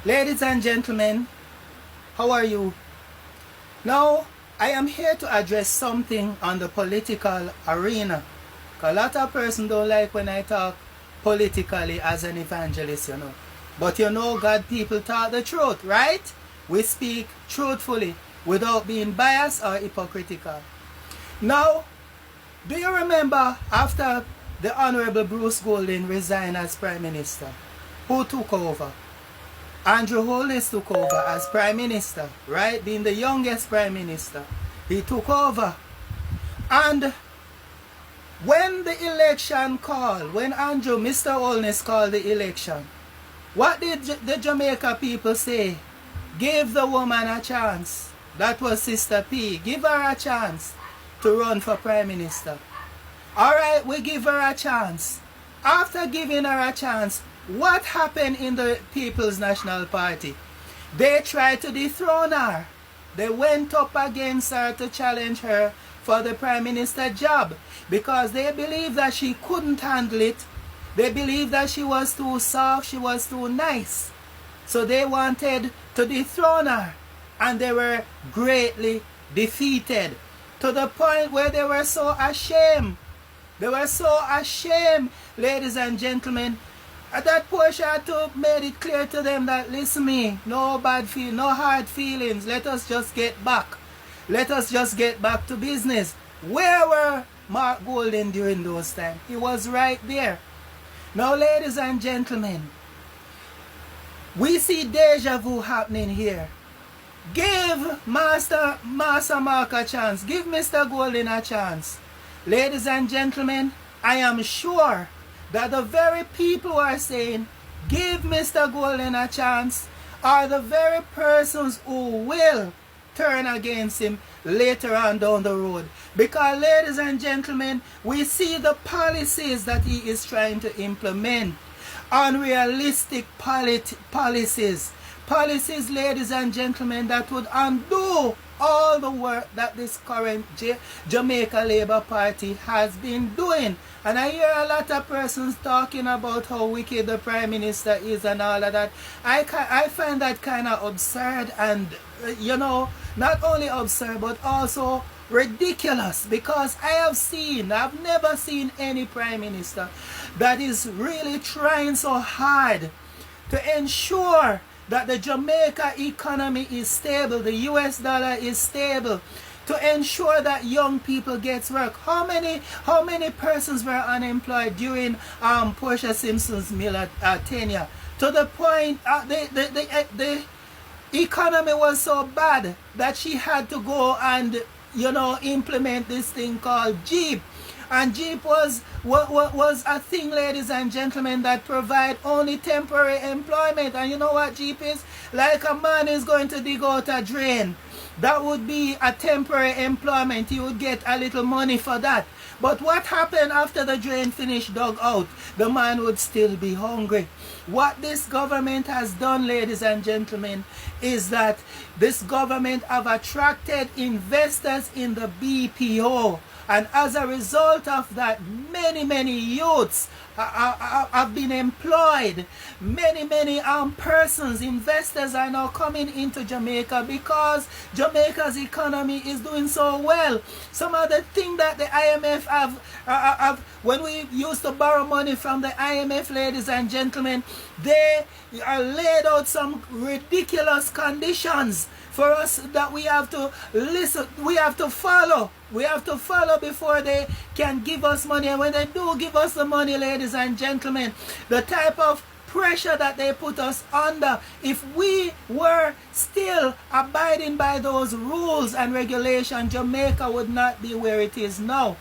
Ladies and gentlemen, how are you? Now, I am here to address something on the political arena. A lot of persons don't like when I talk politically as an evangelist. But God people talk the truth, right? We speak truthfully without being biased or hypocritical. Now, do you remember after the Honorable Bruce Golding resigned as Prime Minister, who took over? Andrew Holness took over as Prime Minister, right? Being the youngest Prime Minister. He took over. And when the election called, when Mr. Holness called the election, what did the Jamaica people say? Give the woman a chance. That was Sister P. Give her a chance to run for Prime Minister. Alright, we give her a chance. After giving her a chance, what happened in the People's National Party? They tried to dethrone her. They went up against her to challenge her for the Prime Minister job because they believed that she couldn't handle it. They believed that she was too soft, she was too nice. So they wanted to dethrone her, and they were greatly defeated to the point where they were so ashamed. They were so ashamed, ladies and gentlemen. At that portion, I had to make it clear to them that, listen me, no hard feelings. Let us just get back. Let us just get back to business. Where were Mark Golding during those times? He was right there. Now, ladies and gentlemen, we see deja vu happening here. Give Master Mark a chance. Give Mr. Golding a chance. Ladies and gentlemen, I am sure that the very people who are saying, give Mr. Golding a chance, are the very persons who will turn against him later on down the road. Because, ladies and gentlemen, we see the policies that he is trying to implement. Unrealistic policies. Policies, ladies and gentlemen, that would undo all the work that this current Jamaica Labour Party has been doing. And I hear a lot of persons talking about how wicked the Prime Minister is and all of that. I find that kind of absurd and, not only absurd but also ridiculous, because I've never seen any Prime Minister that is really trying so hard to ensure that the Jamaica economy is stable, the US dollar is stable, to ensure that young people get work. How many persons were unemployed during Portia Simpson's Miller tenure? To the point the economy was so bad that she had to go and implement this thing called Jeep. And Jeep was a thing, ladies and gentlemen, that provide only temporary employment. And you know what Jeep is? Like a man is going to dig out a drain. That would be a temporary employment. He would get a little money for that. But what happened after the drain finished dug out? The man would still be hungry. What this government has done, ladies and gentlemen, is that this government have attracted investors in the BPO. And as a result of that, many youths have been employed. Many persons, investors are now coming into Jamaica because Jamaica's economy is doing so well. Some of the things that the IMF have when we used to borrow money from the IMF, ladies and gentlemen, they laid out some ridiculous conditions for us that we have to listen, we have to follow. We have to follow before they can give us money. And when they do give us the money, ladies and gentlemen, the type of pressure that they put us under, if we were still abiding by those rules and regulations, Jamaica would not be where it is now.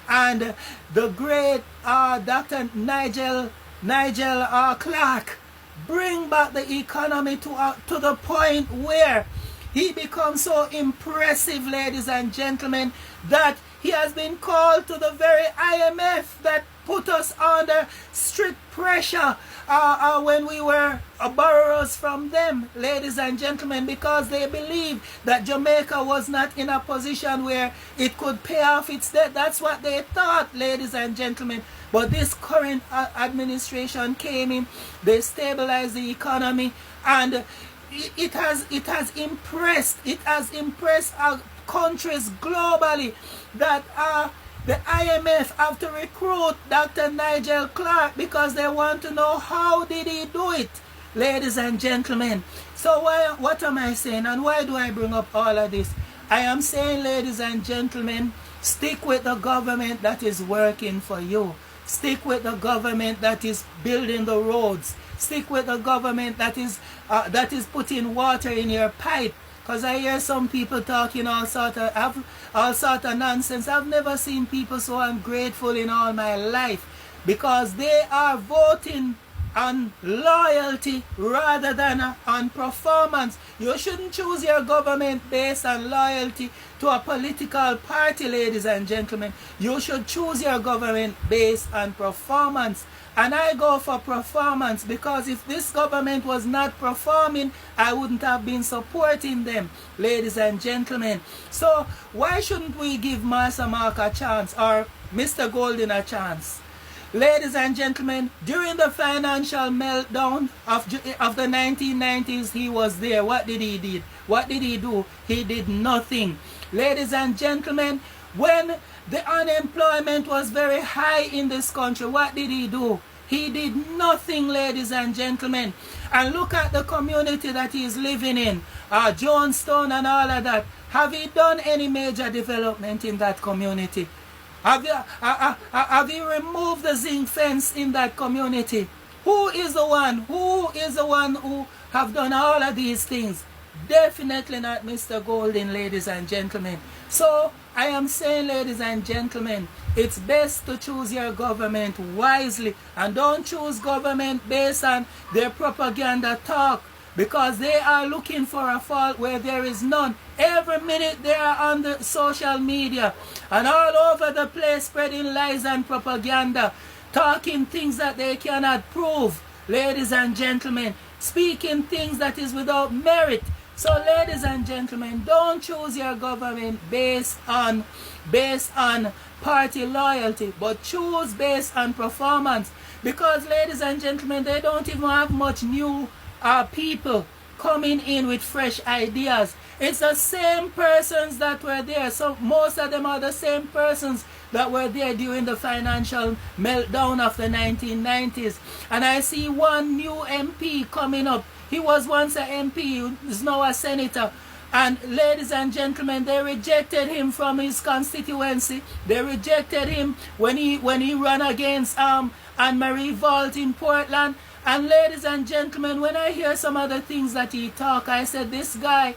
And the great Dr. Nigel Clark bring back the economy to the point where he becomes so impressive, ladies and gentlemen, that he has been called to the very IMF that put us under strict pressure when we were borrowers from them, ladies and gentlemen, because they believed that Jamaica was not in a position where it could pay off its debt. That's what they thought, ladies and gentlemen. But this current administration came in, they stabilized the economy, and it has impressed countries globally that the IMF have to recruit Dr. Nigel Clark because they want to know how did he do it, ladies and gentlemen. So what am I saying, and why do I bring up all of this? I am saying, ladies and gentlemen, stick with the government that is working for you. Stick with the government that is building the roads. Stick with the government that is putting water in your pipe. Because I hear some people talking all sort of nonsense. I've never seen people so ungrateful in all my life, because they are voting on loyalty rather than on performance. You shouldn't choose your government based on loyalty to a political party, ladies and gentlemen. You should choose your government based on performance. And I go for performance, because if this government was not performing, I wouldn't have been supporting them, ladies and gentlemen. So why shouldn't we give Master Mark a chance, or Mr. Golden a chance? Ladies and gentlemen, during the financial meltdown of the 1990s, he was there. What did he do? What did he do? He did nothing. Ladies and gentlemen, when the unemployment was very high in this country, what did he do? He did nothing, ladies and gentlemen. And look at the community that he is living in, Jonestown and all of that. Have he done any major development in that community? Have you removed the zinc fence in that community? Who is the one who have done all of these things? Definitely not Mr. Golden, ladies and gentlemen. So I am saying, ladies and gentlemen, it's best to choose your government wisely, and don't choose government based on their propaganda talk, because they are looking for a fault where there is none. Every minute they are on the social media and all over the place spreading lies and propaganda, talking things that they cannot prove, ladies and gentlemen, speaking things that is without merit. So ladies and gentlemen, don't choose your government based on party loyalty, but choose based on performance, because ladies and gentlemen, they don't even have much new people coming in with fresh ideas. It's the same persons that were there. So most of them are the same persons that were there during the financial meltdown of the 1990s. And I see one new MP coming up. He was once an MP, is now a senator. And ladies and gentlemen, they rejected him from his constituency. They rejected him when he ran against Anne-Marie Vault in Portland. And ladies and gentlemen, when I hear some of the things that he talk, I said, this guy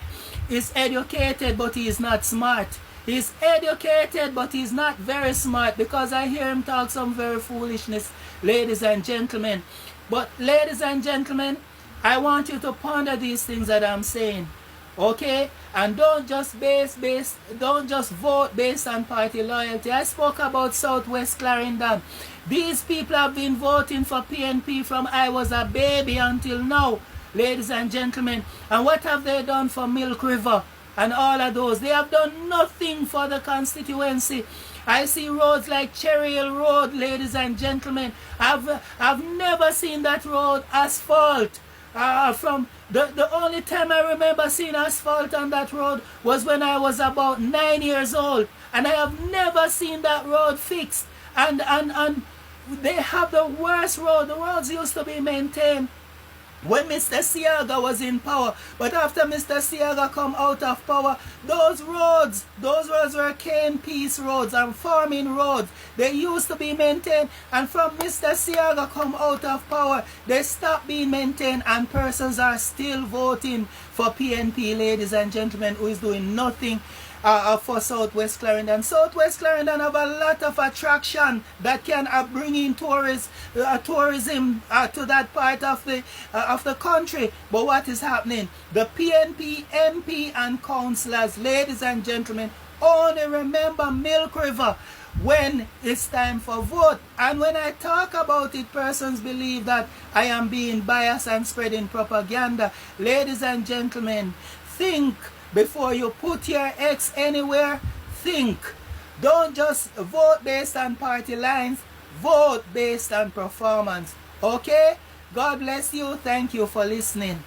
is educated, but he is not smart. He's educated, but he's not very smart, because I hear him talk some very foolishness, ladies and gentlemen. But ladies and gentlemen, I want you to ponder these things that I'm saying, okay? And don't just vote based on party loyalty. I spoke about Southwest Clarendon. These people have been voting for PNP from I was a baby until now, ladies and gentlemen. And what have they done for Milk River and all of those? They have done nothing for the constituency. I see roads like Cherry Hill Road, ladies and gentlemen. I've never seen that road asphalt. From the only time I remember seeing asphalt on that road was when I was about 9 years old, and I have never seen that road fixed. And they have the worst road. The roads used to be maintained when Mr. Siaga was in power, but after Mr. Siaga come out of power, those roads were cane piece roads and farming roads. They used to be maintained, and from Mr. Siaga come out of power, they stopped being maintained, and persons are still voting for PNP, ladies and gentlemen, who is doing nothing for Southwest Clarendon. Southwest Clarendon have a lot of attraction that can bring in tourism to that part of the country. But what is happening? The PNP MP and councillors, ladies and gentlemen, only remember Milk River when it's time for vote. And when I talk about it, persons believe that I am being biased and spreading propaganda. Ladies and gentlemen, think before you put your X anywhere. Think. Don't just vote based on party lines. vote based on performance. Okay? God bless you. Thank you for listening.